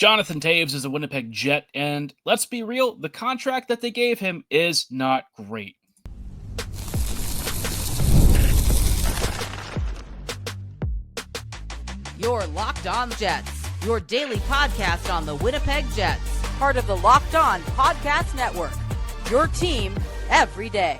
Jonathan Toews is a Winnipeg Jet, and let's be real, the contract that they gave him is not great. You're Locked On Jets, your daily podcast on the Winnipeg Jets, part of the Locked On Podcast Network, your team every day.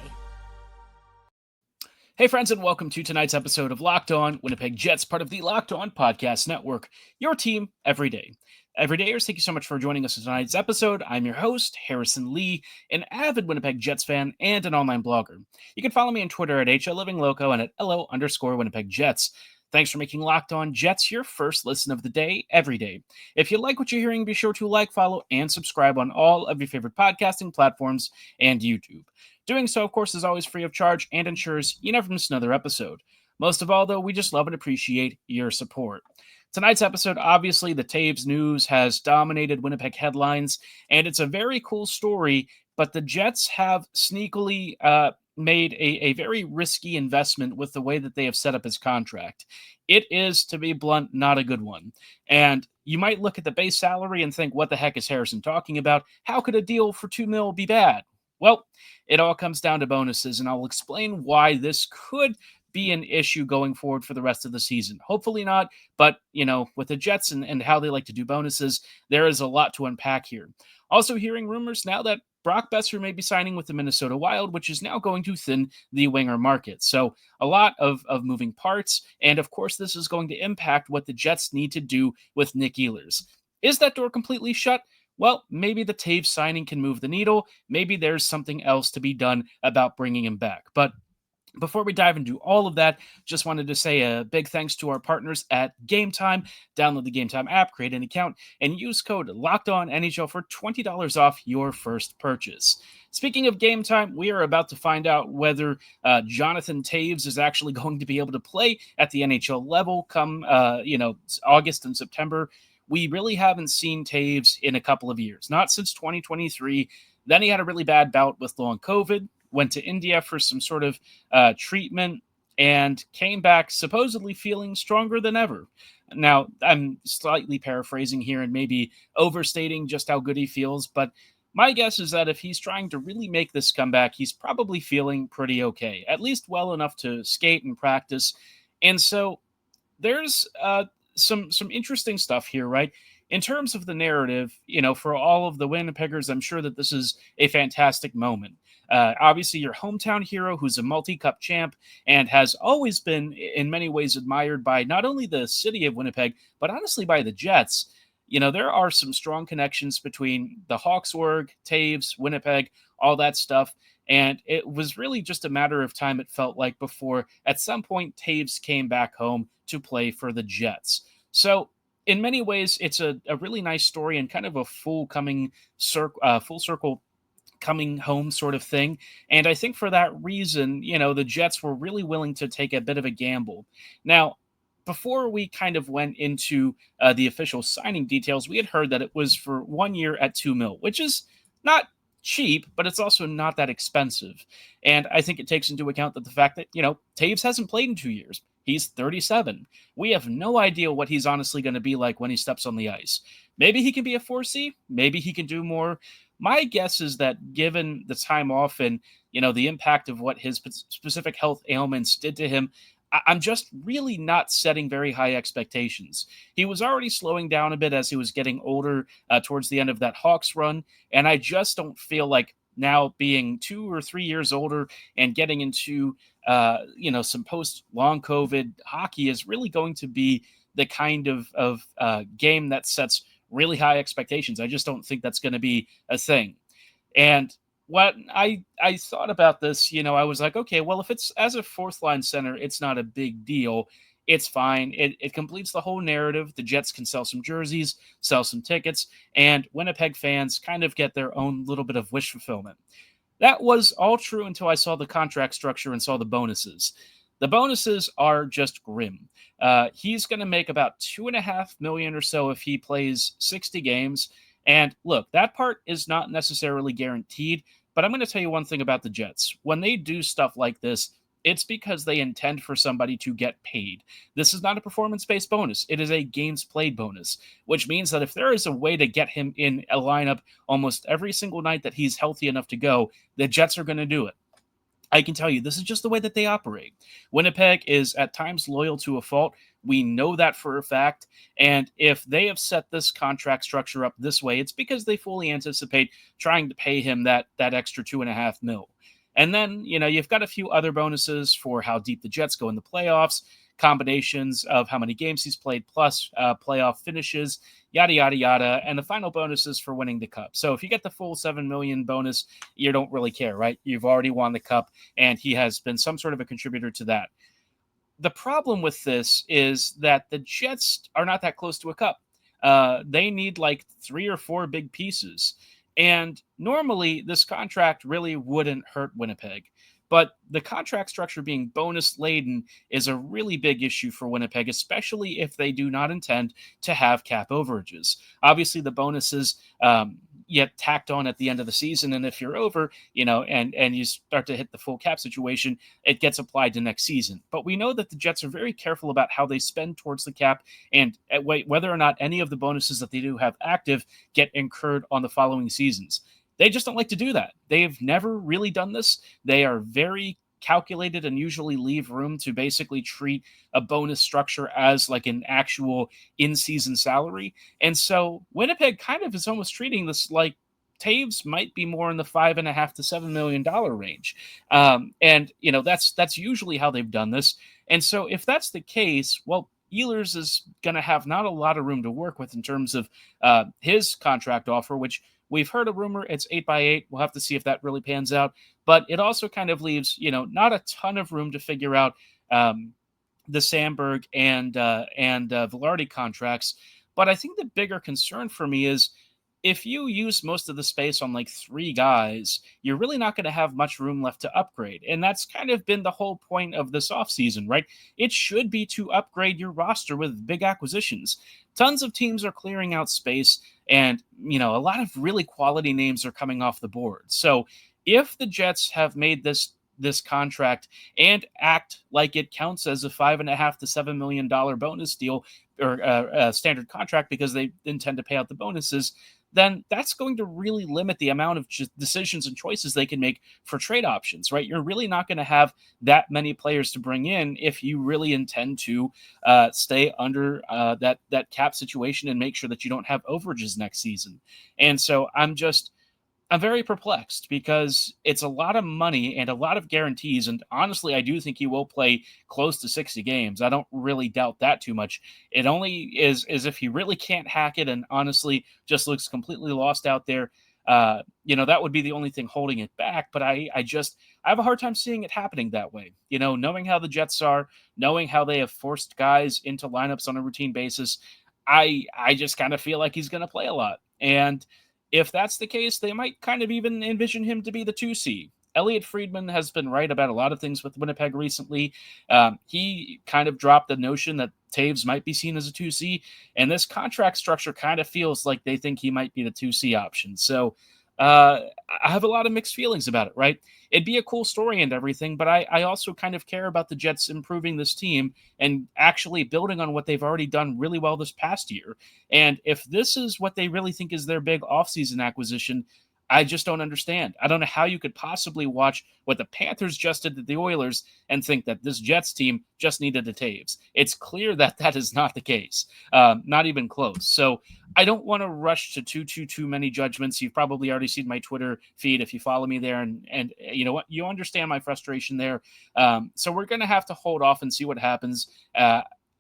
Hey friends, and welcome to tonight's episode of Locked On Winnipeg Jets, part of the Locked On Podcast Network, your team every day. Everydayers, thank you so much for joining us in tonight's episode. I'm your host, Harrison Lee, an avid Winnipeg Jets fan and an online blogger. You can follow me on Twitter at HLivingLoco and at LO_Winnipeg Jets. Thanks for making Locked On Jets your first listen of the day, every day. If you like what you're hearing, be sure to like, follow, and subscribe on all of your favorite podcasting platforms and YouTube. Doing so, of course, is always free of charge and ensures you never miss another episode. Most of all, though, we just love and appreciate your support. Tonight's episode, obviously, the Toews news has dominated Winnipeg headlines, and it's a very cool story, but the Jets have sneakily made a very risky investment with the way that they have set up his contract. It is, to be blunt, not a good one. And you might look at the base salary and think, what the heck is Harrison talking about? How could a deal for $2 million be bad? Well, it all comes down to bonuses, and I'll explain why this could be an issue going forward for the rest of the season. Hopefully not, but, with the Jets and how they like to do bonuses, there is a lot to unpack here. Also hearing rumors now that Brock Boeser may be signing with the Minnesota Wild, which is now going to thin the winger market. So a lot of moving parts, and of course this is going to impact what the Jets need to do with Nikolaj Ehlers. Is that door completely shut? Well, maybe the Toews signing can move the needle. Maybe there's something else to be done about bringing him back. But before we dive into all of that, just wanted to say a big thanks to our partners at Gametime. Download the Gametime app, create an account, and use code LOCKEDONNHL for $20 off your first purchase. Speaking of Gametime, we are about to find out whether Jonathan Toews is actually going to be able to play at the NHL level come August and September. We really haven't seen Toews in a couple of years, not since 2023. Then he had a really bad bout with long COVID, went to India for some sort of treatment, and came back supposedly feeling stronger than ever. Now, I'm slightly paraphrasing here and maybe overstating just how good he feels, but my guess is that if he's trying to really make this comeback, he's probably feeling pretty okay, at least well enough to skate and practice. And so there's some interesting stuff here, right? In terms of the narrative, for all of the Winnipeggers, I'm sure that this is a fantastic moment. Obviously, your hometown hero, who's a multi-cup champ and has always been, in many ways, admired by not only the city of Winnipeg, but honestly by the Jets. There are some strong connections between the Hawksburg, Toews, Winnipeg, all that stuff. And it was really just a matter of time, it felt like, before at some point Toews came back home to play for the Jets. So in many ways, it's a really nice story and kind of a full circle coming home sort of thing. And I think for that reason, the Jets were really willing to take a bit of a gamble. Now, before we kind of went into the official signing details, we had heard that it was for 1 year at $2 million, which is not cheap, but it's also not that expensive. And I think it takes into account that the fact that, Toews hasn't played in 2 years. He's 37. We have no idea what he's honestly going to be like when he steps on the ice. Maybe he can be a 4C. Maybe he can do more. My guess is that given the time off and, the impact of what his specific health ailments did to him, I'm just really not setting very high expectations. He was already slowing down a bit as he was getting older towards the end of that Hawks run, and I just don't feel like now being 2 or 3 years older and getting into, some post-long COVID hockey is really going to be the kind of game that sets really high expectations. I just don't think that's going to be a thing. And what I thought about this, I was like, okay, well, if it's as a fourth line center, it's not a big deal. It's fine. It completes the whole narrative. The Jets can sell some jerseys, sell some tickets, and Winnipeg fans kind of get their own little bit of wish fulfillment. That was all true until I saw the contract structure and saw the bonuses. The bonuses are just grim. He's going to make about $2.5 million or so if he plays 60 games. And look, that part is not necessarily guaranteed, but I'm going to tell you one thing about the Jets. When they do stuff like this, It's because they intend for somebody to get paid. This is not a performance-based bonus. It is a games played bonus, which means that if there is a way to get him in a lineup almost every single night that he's healthy enough to go, the Jets are going to do it. I can tell you, this is just the way that they operate. Winnipeg is at times loyal to a fault. We know that for a fact. And if they have set this contract structure up this way, it's because they fully anticipate trying to pay him that extra 2.5 mil. And then, you've got a few other bonuses for how deep the Jets go in the playoffs, combinations of how many games he's played, plus playoff finishes, yada, yada, yada. And the final bonuses for winning the cup. So if you get the full 7 million bonus, you don't really care, right? You've already won the cup, and he has been some sort of a contributor to that. The problem with this is that the Jets are not that close to a cup. They need like 3 or 4 big pieces. And normally, this contract really wouldn't hurt Winnipeg. But the contract structure being bonus laden is a really big issue for Winnipeg, especially if they do not intend to have cap overages. Obviously, the bonuses get tacked on at the end of the season, and if you're over, and you start to hit the full cap situation, it gets applied to next season. But we know that the Jets are very careful about how they spend towards the cap, and whether or not any of the bonuses that they do have active get incurred on the following seasons. They just don't like to do that. They've never really done this. They are very calculated and usually leave room to basically treat a bonus structure as like an actual in-season salary. And so Winnipeg kind of is almost treating this like Toews might be more in the $5.5 to $7 million range. And that's usually how they've done this. And so if that's the case, well, Ehlers is going to have not a lot of room to work with in terms of his contract offer, which we've heard a rumor it's 8x8. We'll have to see if that really pans out. But it also kind of leaves, not a ton of room to figure out the Sandberg and Velarde contracts. But I think the bigger concern for me is if you use most of the space on like 3 guys, you're really not going to have much room left to upgrade. And that's kind of been the whole point of this offseason, right? It should be to upgrade your roster with big acquisitions. Tons of teams are clearing out space, and, a lot of really quality names are coming off the board. So if the Jets have made this contract and act like it counts as a $5.5 to $7 million bonus deal or a standard contract because they intend to pay out the bonuses, then that's going to really limit the amount of decisions and choices they can make for trade options, right? You're really not going to have that many players to bring in if you really intend to stay under that cap situation and make sure that you don't have overages next season. And so I'm very perplexed because it's a lot of money and a lot of guarantees. And honestly, I do think he will play close to 60 games. I don't really doubt that too much. It only is if he really can't hack it and honestly just looks completely lost out there. That would be the only thing holding it back. But I have a hard time seeing it happening that way. Knowing how the Jets are, knowing how they have forced guys into lineups on a routine basis, I just kind of feel like he's going to play a lot. And if that's the case, they might kind of even envision him to be the 2C. Elliot Friedman has been right about a lot of things with Winnipeg recently. He kind of dropped the notion that Toews might be seen as a 2C, and this contract structure kind of feels like they think he might be the 2C option. So I have a lot of mixed feelings about it, right? It'd be a cool story and everything, but I also kind of care about the Jets improving this team and actually building on what they've already done really well this past year. And if this is what they really think is their big offseason acquisition, I just don't understand. I don't know how you could possibly watch what the Panthers just did to the Oilers and think that this Jets team just needed a Toews. It's clear that that is not the case, not even close. So I don't want to rush to too many judgments. You've probably already seen my Twitter feed if you follow me there, and you know what, you understand my frustration there. So we're going to have to hold off and see what happens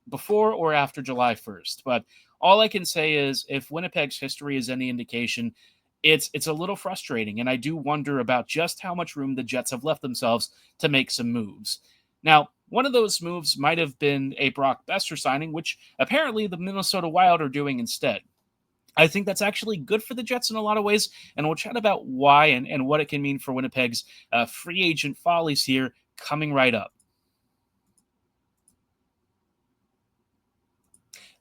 before or after July 1st. But all I can say is if Winnipeg's history is any indication, it's a little frustrating, and I do wonder about just how much room the Jets have left themselves to make some moves. Now, one of those moves might have been a Brock Boeser signing, which apparently the Minnesota Wild are doing instead. I think that's actually good for the Jets in a lot of ways, and we'll chat about why and what it can mean for Winnipeg's free agent follies here coming right up.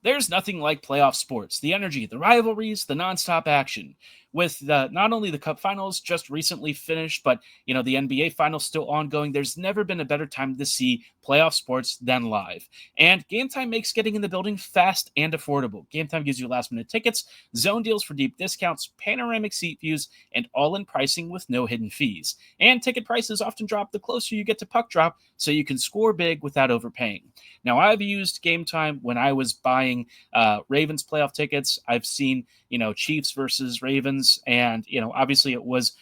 There's nothing like playoff sports. The energy, the rivalries, the nonstop action. with not only the Cup Finals just recently finished, but the NBA Finals still ongoing. There's never been a better time to see playoff sports than live. And Gametime makes getting in the building fast and affordable. Gametime gives you last-minute tickets, zone deals for deep discounts, panoramic seat views, and all-in pricing with no hidden fees. And ticket prices often drop the closer you get to puck drop, so you can score big without overpaying. Now, I've used Gametime when I was buying Ravens playoff tickets. I've seen, Chiefs versus Ravens, and, obviously it was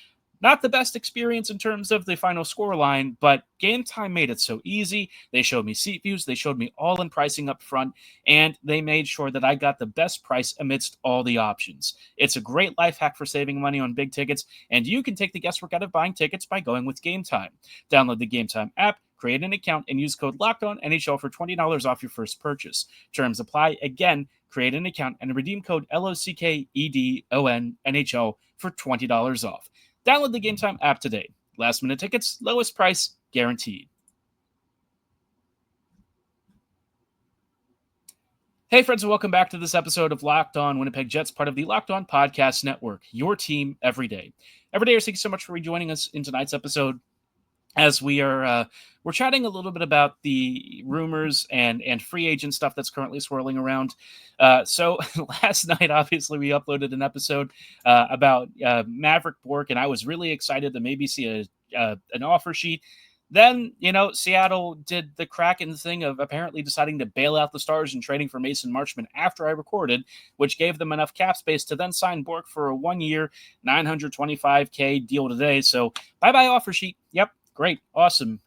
not the best experience in terms of the final score line, but Gametime made it so easy. They showed me seat views, they showed me all in pricing up front, and they made sure that I got the best price amidst all the options. It's a great life hack for saving money on big tickets, and you can take the guesswork out of buying tickets by going with Gametime. Download the Gametime app, create an account, and use code LOCKEDONNHL for $20 off your first purchase. Terms apply. Again, create an account and redeem code LOCKEDONNHL for $20 off. Download the Gametime app today. Last minute tickets, lowest price, guaranteed. Hey friends, and welcome back to this episode of Locked On Winnipeg Jets, part of the Locked On Podcast Network, your team every day. Every day, thank you so much for rejoining us in tonight's episode as we're chatting a little bit about the rumors and free agent stuff that's currently swirling around. So last night, obviously, we uploaded an episode about Maverick Bourque, and I was really excited to maybe see an offer sheet. Then, Seattle did the crackin thing of apparently deciding to bail out the Stars and trading for Mason Marchment after I recorded, which gave them enough cap space to then sign Bourque for a 1-year, $925K deal today. So bye-bye offer sheet. Yep. Great. Awesome.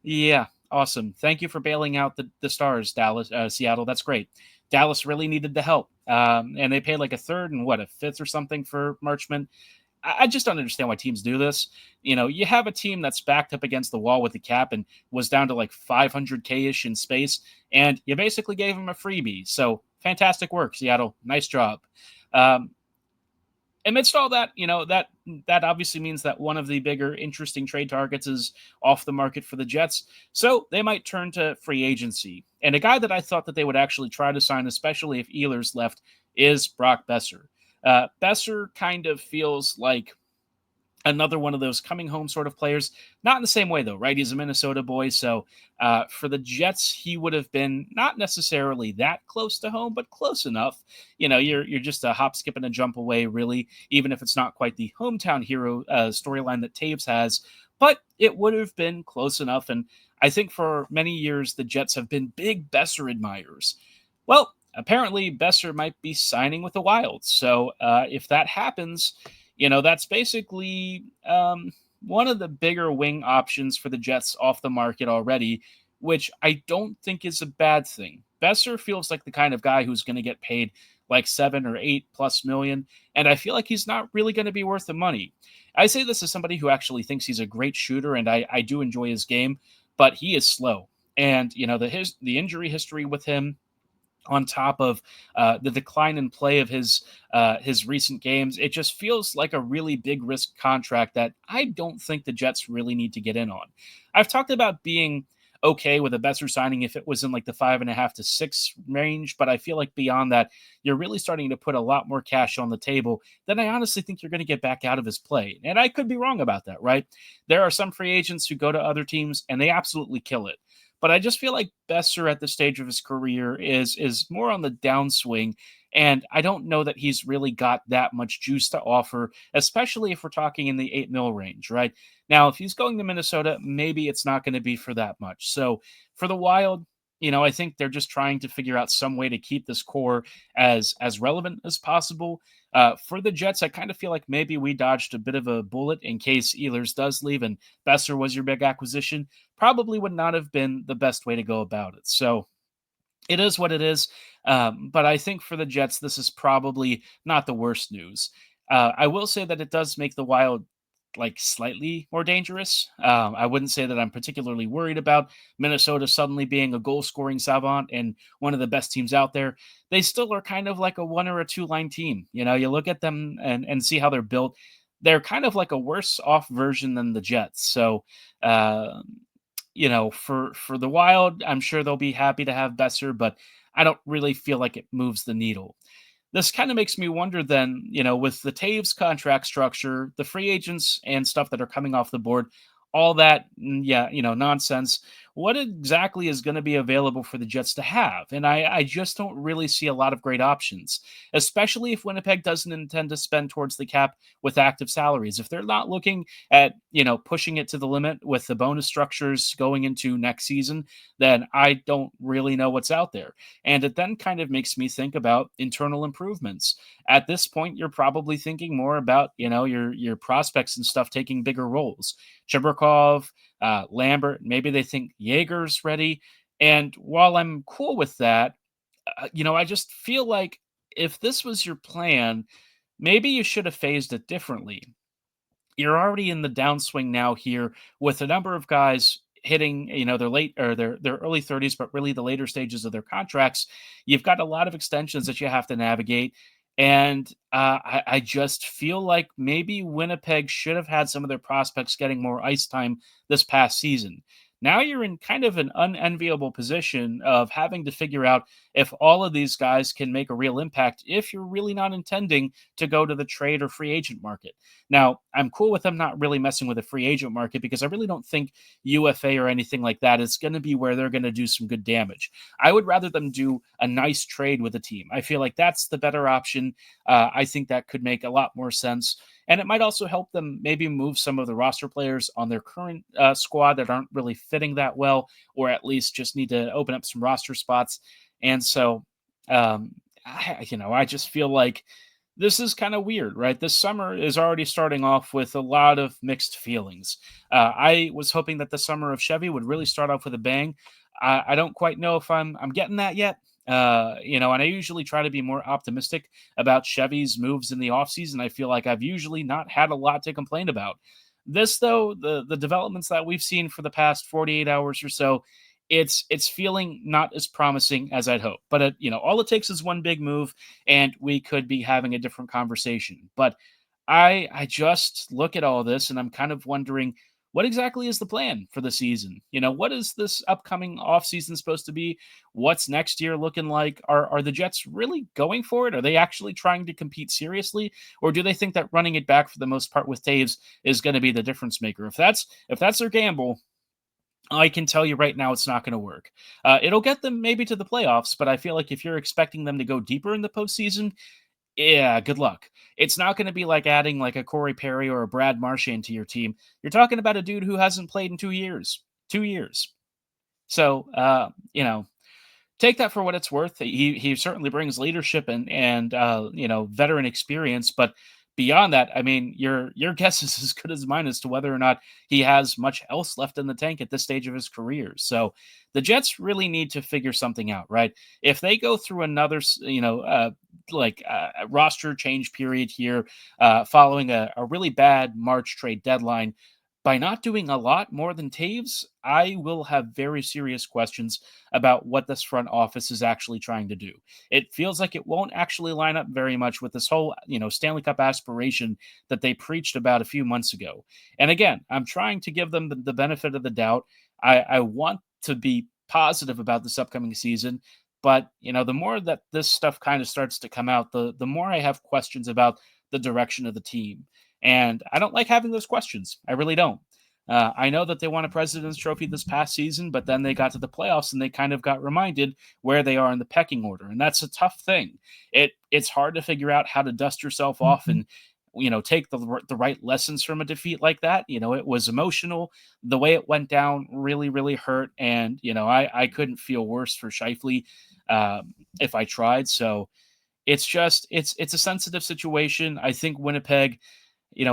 Yeah, awesome. Thank you for bailing out the Stars, Seattle. That's great. Dallas really needed the help. And they paid like a third and a fifth or something for Marchment. I just don't understand why teams do this. You have a team that's backed up against the wall with the cap and was down to like 500K-ish in space, and you basically gave them a freebie. So fantastic work, Seattle. Nice job. Amidst all that, that obviously means that one of the bigger interesting trade targets is off the market for the Jets. So they might turn to free agency. And a guy that I thought that they would actually try to sign, especially if Ehlers left, is Brock Boeser. Boeser kind of feels like another one of those coming home sort of players. Not in the same way, though, right? He's a Minnesota boy. So for the Jets, he would have been not necessarily that close to home, but close enough. You're just a hop, skip, and a jump away, really, even if it's not quite the hometown hero storyline that Toews has. But it would have been close enough. And I think for many years, the Jets have been big Boeser admirers. Well, apparently, Boeser might be signing with the Wild. So if that happens, that's basically one of the bigger wing options for the Jets off the market already, which I don't think is a bad thing. Boeser feels like the kind of guy who's going to get paid like 7 or 8+ million, and I feel like he's not really going to be worth the money. I say this as somebody who actually thinks he's a great shooter, and I do enjoy his game, but he is slow. And, the injury history with him, on top of the decline in play of his recent games, it just feels like a really big risk contract that I don't think the Jets really need to get in on. I've talked about being okay with a Boeser signing if it was in like the 5.5 to 6 range, but I feel like beyond that, you're really starting to put a lot more cash on the table than I honestly think you're going to get back out of his play. And I could be wrong about that, right? There are some free agents who go to other teams and they absolutely kill it. But I just feel like Boeser at this stage of his career is more on the downswing, and I don't know that he's really got that much juice to offer, especially if we're talking in the 8 mil range, right? Now, if he's going to Minnesota, maybe it's not going to be for that much. So for the Wild, I think they're just trying to figure out some way to keep this core as relevant as possible. For the Jets, I kind of feel like maybe we dodged a bit of a bullet in case Ehlers does leave and Boeser was your big acquisition. Probably would not have been the best way to go about it. So it is what it is. But I think for the Jets, this is probably not the worst news. I will say that it does make the Wild like slightly more dangerous. I wouldn't say that I'm particularly worried about Minnesota suddenly being a goal scoring savant and one of the best teams out there. They still are kind of like a 1 or a 2 line team. You look at them and see how they're built. They're kind of like a worse off version than the Jets. So, for the Wild, I'm sure they'll be happy to have Boeser, but I don't really feel like it moves the needle. this kind of makes me wonder then, with the Taves contract structure, the free agents and stuff that are coming off the board, all that, yeah, nonsense. What exactly is going to be available for the Jets to have? And I just don't really see a lot of great options, especially if Winnipeg doesn't intend to spend towards the cap with active salaries. If they're not looking at, pushing it to the limit with the bonus structures going into next season, then I don't really know what's out there. And it then kind of makes me think about internal improvements. At this point, you're probably thinking more about, your prospects and stuff taking bigger roles. Chibrikov, Lambert, maybe they think Jaeger's ready. And while I'm cool with that, I just feel like if this was your plan, maybe you should have phased it differently. You're already in the downswing now here with a number of guys hitting, their late or their early 30s, but really the later stages of their contracts. You've got a lot of extensions that you have to navigate. And I just feel like maybe Winnipeg should have had some of their prospects getting more ice time this past season. Now you're in kind of an unenviable position of having to figure out if all of these guys can make a real impact if you're really not intending to go to the trade or free agent market. Now, I'm cool with them not really messing with the free agent market because I really don't think UFA or anything like that is going to be where they're going to do some good damage. I would rather them do a nice trade with a team. I feel like that's the better option. I think that could make a lot more sense. And it might also help them maybe move some of the roster players on their current squad that aren't really fitting that well, or at least just need to open up some roster spots. And so, I just feel like this is kind of weird, right? This summer is already starting off with a lot of mixed feelings. I was hoping that the summer of Chevy would really start off with a bang. I don't quite know if I'm getting that yet. And I usually try to be more optimistic about Chevy's moves in the offseason. I feel like I've usually not had a lot to complain about. This, though, the developments that we've seen for the past 48 hours or so, it's feeling not as promising as I'd hope. But all it takes is one big move, and we could be having a different conversation. But I just look at all this, and I'm kind of wondering what exactly is the plan for the season? What is this upcoming offseason supposed to be? What's next year looking like? Are the Jets really going for it? Are they actually trying to compete seriously? Or do they think that running it back for the most part with Taves is going to be the difference maker? If that's their gamble, I can tell you right now it's not going to work. It'll get them maybe to the playoffs, but I feel like if you're expecting them to go deeper in the postseason, yeah, good luck. It's not going to be like adding like a Corey Perry or a Brad Marchand to your team. You're talking about a dude who hasn't played in 2 years. 2 years. So, take that for what it's worth. He certainly brings leadership and veteran experience, but beyond that, I mean, your guess is as good as mine as to whether or not he has much else left in the tank at this stage of his career. So the Jets really need to figure something out, right? If they go through another, roster change period here, following a really bad March trade deadline, by not doing a lot more than Taves, I will have very serious questions about what this front office is actually trying to do. It feels like it won't actually line up very much with this whole, Stanley Cup aspiration that they preached about a few months ago. And again, I'm trying to give them the benefit of the doubt. I want to be positive about this upcoming season, but the more that this stuff kind of starts to come out, the more I have questions about the direction of the team. And I don't like having those questions. I really don't. I know that they won a President's Trophy this past season, but then they got to the playoffs and they kind of got reminded where they are in the pecking order, and that's a tough thing. It's hard to figure out how to dust yourself off and take the right lessons from a defeat like that. It was emotional. The way it went down really really hurt, and I couldn't feel worse for Scheifele if I tried. So it's a sensitive situation. I think Winnipeg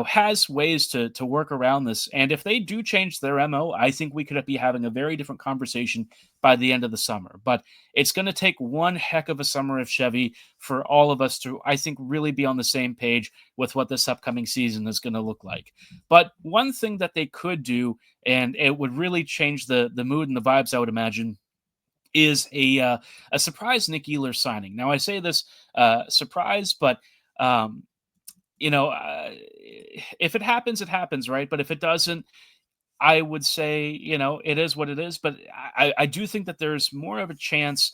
has ways to work around this. And if they do change their MO, I think we could be having a very different conversation by the end of the summer. But it's going to take one heck of a summer of Chevy for all of us to, I think, really be on the same page with what this upcoming season is going to look like. But one thing that they could do, and it would really change the mood and the vibes, I would imagine, is a surprise Nick Ehlers signing. Now, I say this surprise, but if it happens, it happens, right? But if it doesn't, I would say, it is what it is. But I do think that there's more of a chance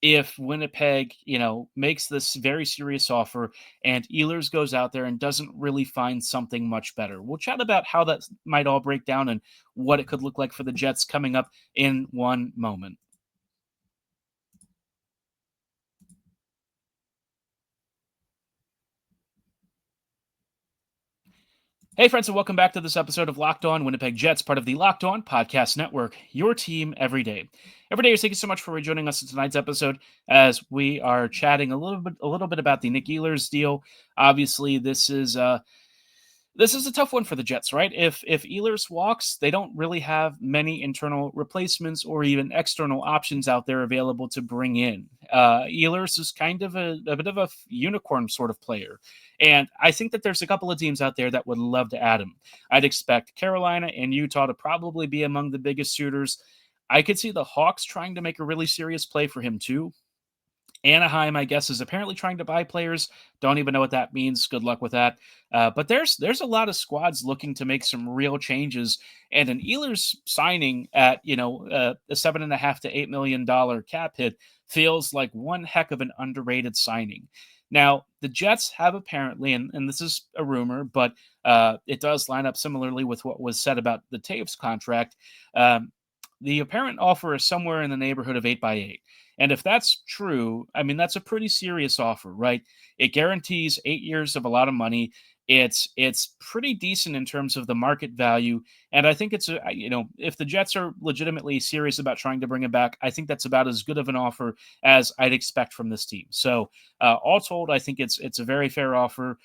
if Winnipeg, makes this very serious offer and Ehlers goes out there and doesn't really find something much better. We'll chat about how that might all break down and what it could look like for the Jets coming up in one moment. Hey, friends, and welcome back to this episode of Locked On Winnipeg Jets, part of the Locked On Podcast Network, your team every day. Every day, thank you so much for rejoining us in tonight's episode as we are chatting a little bit about the Nick Ehlers deal. Obviously, this is a tough one for the Jets, right? If Ehlers walks, they don't really have many internal replacements or even external options out there available to bring in. Ehlers is kind of a bit of a unicorn sort of player, and I think that there's a couple of teams out there that would love to add him. I'd expect Carolina and Utah to probably be among the biggest suitors. I could see the Hawks trying to make a really serious play for him too. Anaheim, I guess, is apparently trying to buy players. Don't even know what that means. Good luck with that. But there's a lot of squads looking to make some real changes, and an Ehlers signing at a $7.5 to $8 million cap hit feels like one heck of an underrated signing. Now the Jets have apparently, and this is a rumor, but it does line up similarly with what was said about the Toews contract. The apparent offer is somewhere in the neighborhood of 8x8. And if that's true, I mean, that's a pretty serious offer, right? It guarantees 8 years of a lot of money. It's pretty decent in terms of the market value. And I think if the Jets are legitimately serious about trying to bring him back, I think that's about as good of an offer as I'd expect from this team. So all told, I think it's a very fair offer.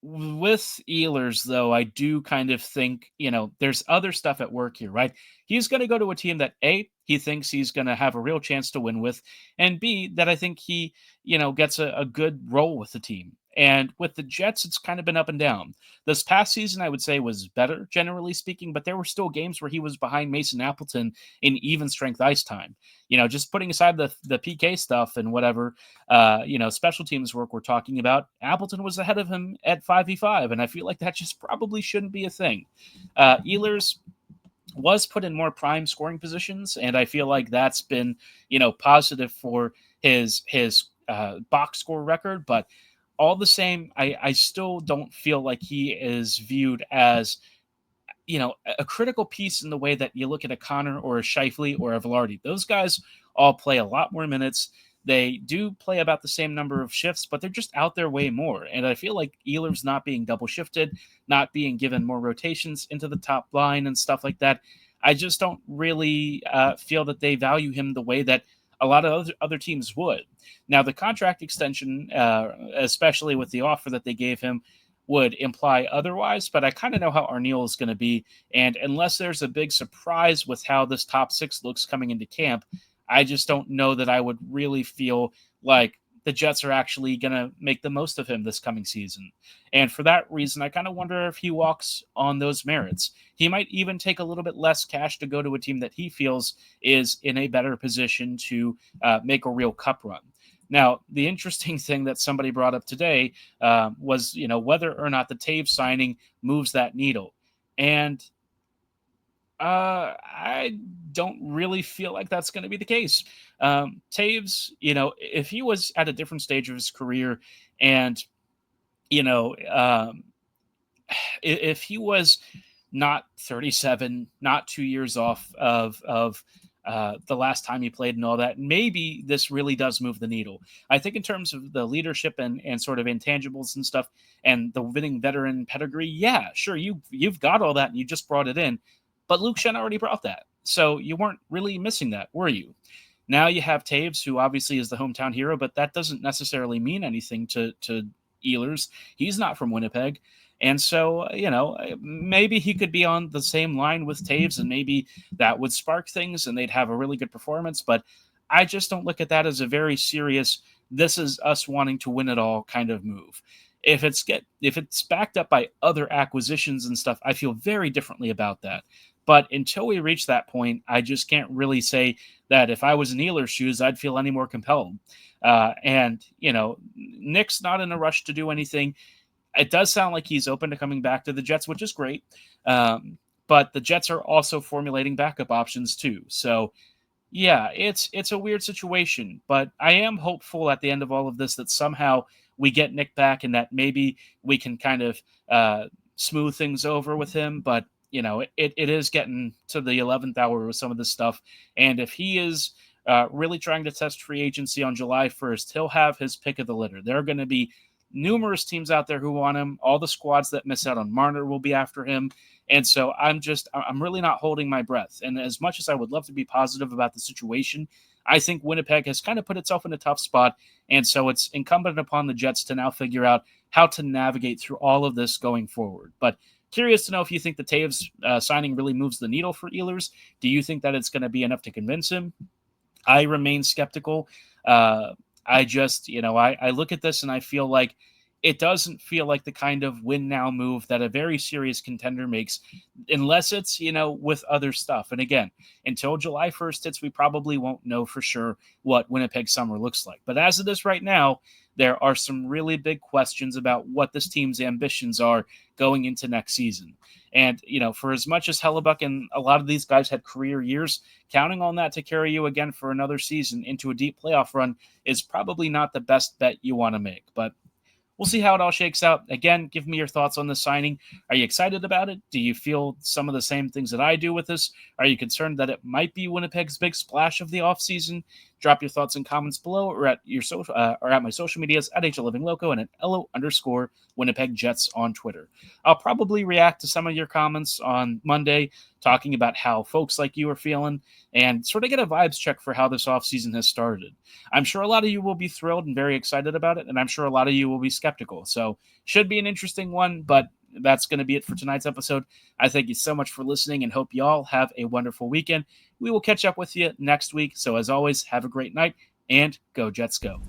With Ehlers, though, I do kind of think, there's other stuff at work here, right? He's going to go to a team that A, he thinks he's going to have a real chance to win with, and B, that I think he, gets a good role with the team. And with the Jets, it's kind of been up and down. This past season, I would say, was better, generally speaking, but there were still games where he was behind Mason Appleton in even strength ice time. Just putting aside the PK stuff and whatever, special teams work we're talking about, Appleton was ahead of him at 5v5, and I feel like that just probably shouldn't be a thing. Ehlers was put in more prime scoring positions, and I feel like that's been, positive for his box score record, but all the same, I still don't feel like he is viewed as a critical piece in the way that you look at a Connor or a Scheifele or a Velarde. Those guys all play a lot more minutes. They do play about the same number of shifts, but they're just out there way more. And I feel like Ehlers not being double shifted, not being given more rotations into the top line and stuff like that, I just don't really feel that they value him the way that a lot of other teams would. Now, the contract extension, especially with the offer that they gave him, would imply otherwise, but I kind of know how Arneal is going to be. And unless there's a big surprise with how this top six looks coming into camp, I just don't know that I would really feel like the Jets are actually going to make the most of him this coming season. And for that reason, I kind of wonder if he walks on those merits. He might even take a little bit less cash to go to a team that he feels is in a better position to make a real cup run. Now, the interesting thing that somebody brought up today was, whether or not the Toews signing moves that needle. And I don't really feel like that's going to be the case. Toews, if he was at a different stage of his career and, if he was not 37, not 2 years off of the last time he played and all that, maybe this really does move the needle. I think in terms of the leadership and sort of intangibles and stuff and the winning veteran pedigree, yeah, sure, you've got all that and you just brought it in. But Luke Schenn already brought that. So you weren't really missing that, were you? Now you have Toews, who obviously is the hometown hero, but that doesn't necessarily mean anything to Ehlers. He's not from Winnipeg. And so, maybe he could be on the same line with Toews, and maybe that would spark things and they'd have a really good performance. But I just don't look at that as a very serious, this is us wanting to win it all kind of move. If it's backed up by other acquisitions and stuff, I feel very differently about that. But until we reach that point, I just can't really say that if I was in Ehlers' shoes, I'd feel any more compelled. Nick's not in a rush to do anything. It does sound like he's open to coming back to the Jets, which is great. But the Jets are also formulating backup options too. So Yeah, it's a weird situation, but I am hopeful at the end of all of this that somehow we get Nick back and that maybe we can kind of smooth things over with him. But it is getting to the 11th hour with some of this stuff, and if he is really trying to test free agency on July 1st, he'll have his pick of the litter. There are going to be numerous teams out there who want him. All the squads that miss out on Marner will be after him. And so I'm really not holding my breath. And as much as I would love to be positive about the situation, I think Winnipeg has kind of put itself in a tough spot. And so it's incumbent upon the Jets to now figure out how to navigate through all of this going forward. But curious to know if you think the Toews signing really moves the needle for Ehlers. Do you think that it's going to be enough to convince him? I remain skeptical. I just, I look at this and I feel like it doesn't feel like the kind of win now move that a very serious contender makes unless it's, with other stuff. And again, until July 1st hits, we probably won't know for sure what Winnipeg summer looks like. But as it is right now, there are some really big questions about what this team's ambitions are going into next season. And, for as much as Hellebuck and a lot of these guys had career years, counting on that to carry you again for another season into a deep playoff run is probably not the best bet you want to make. But we'll see how it all shakes out. Again, give me your thoughts on this signing. Are you excited about it? Do you feel some of the same things that I do with this? Are you concerned that it might be Winnipeg's big splash of the offseason? Drop your thoughts and comments below or at my social medias at HLivingLoco and at LO_Winnipeg Jets on Twitter. I'll probably react to some of your comments on Monday, talking about how folks like you are feeling and sort of get a vibes check for how this offseason has started. I'm sure a lot of you will be thrilled and very excited about it, and I'm sure a lot of you will be skeptical. So should be an interesting one, but that's going to be it for tonight's episode. I thank you so much for listening and hope you all have a wonderful weekend. We will catch up with you next week. So as always, have a great night and go Jets go.